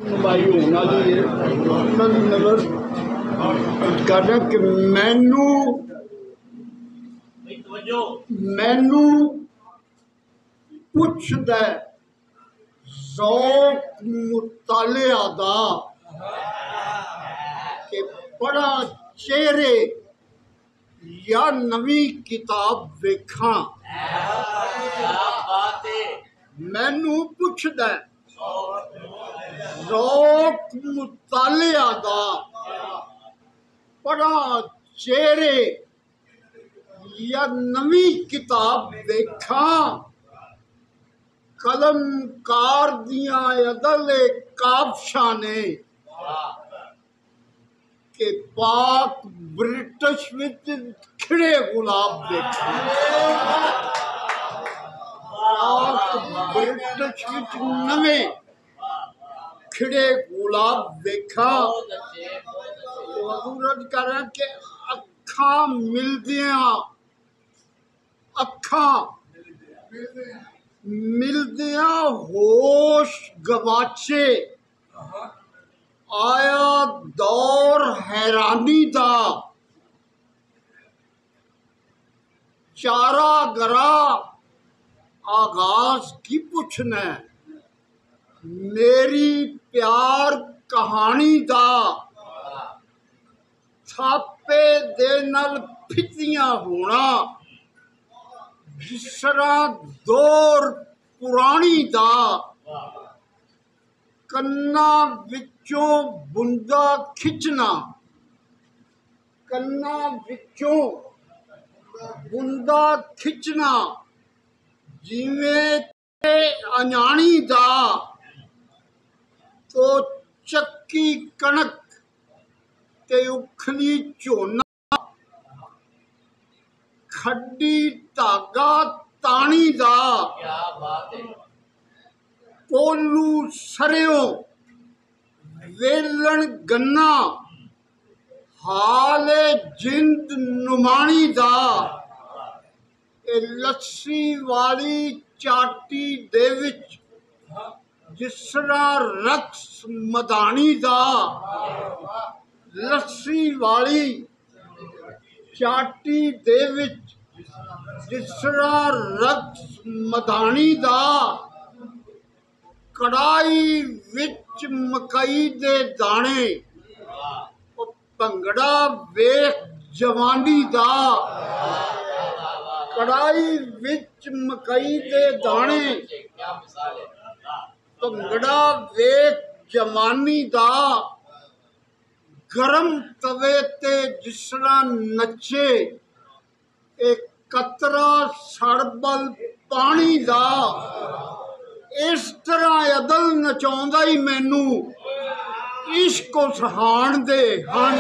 भाई होना जी नजर करना कि मैनू पुछदा ज़ौक़ मुतालिया दा कि बड़ा चेहरे या नवी किताब वेखां। मैनू पुछदा ज़ौक़ मुतालिया दा बड़ा चेहरे या नवी किताब वेखां। कलमकार दियां अदले काबशां ने के पाक ब्रिटिश विच खिड़े गुलाब वेखां। पाक ब्रिटिश विच नवे खिड़े गुलाब वेखां। हजूरत करा के अखां मिलदियां अखां मिलदियां होश गवाचे। आया दौर हैरानी दा चारा गरा आगाज की पुछना मेरी प्यार कहानी दा। थापे दे नाल फितियां होना जिस तरह दौर पुरानी दा। कन्ना विचों बुंदा खिंचना कन्ना विचों बुंदा खिंचना जिवें अनाणी दा। तो चक्की कणक ते उखली झोना खड्डी धागा तानी दा। कोलू सरियों वेलन गन्ना हाले जिंद नुमानी दा। ए लस्सी वाली चाटी दे विच जिस तरह रक्स मदानी दा। लस्सी वाली चाटी दे विच जिस तरह रक्स मदानी दा। कड़ाई विच मकई दे दाने भंगड़ा वेख जवानी दा। कड़ाई विच मकई दे दाने भंगड़ा वेख जवानी दा। गरम तवे ते जिसरा नचे एक कतरा सड़बल पानी दा। इस तरह अदल नचाउंदा ही मैनू इश्क सुहान दे हन।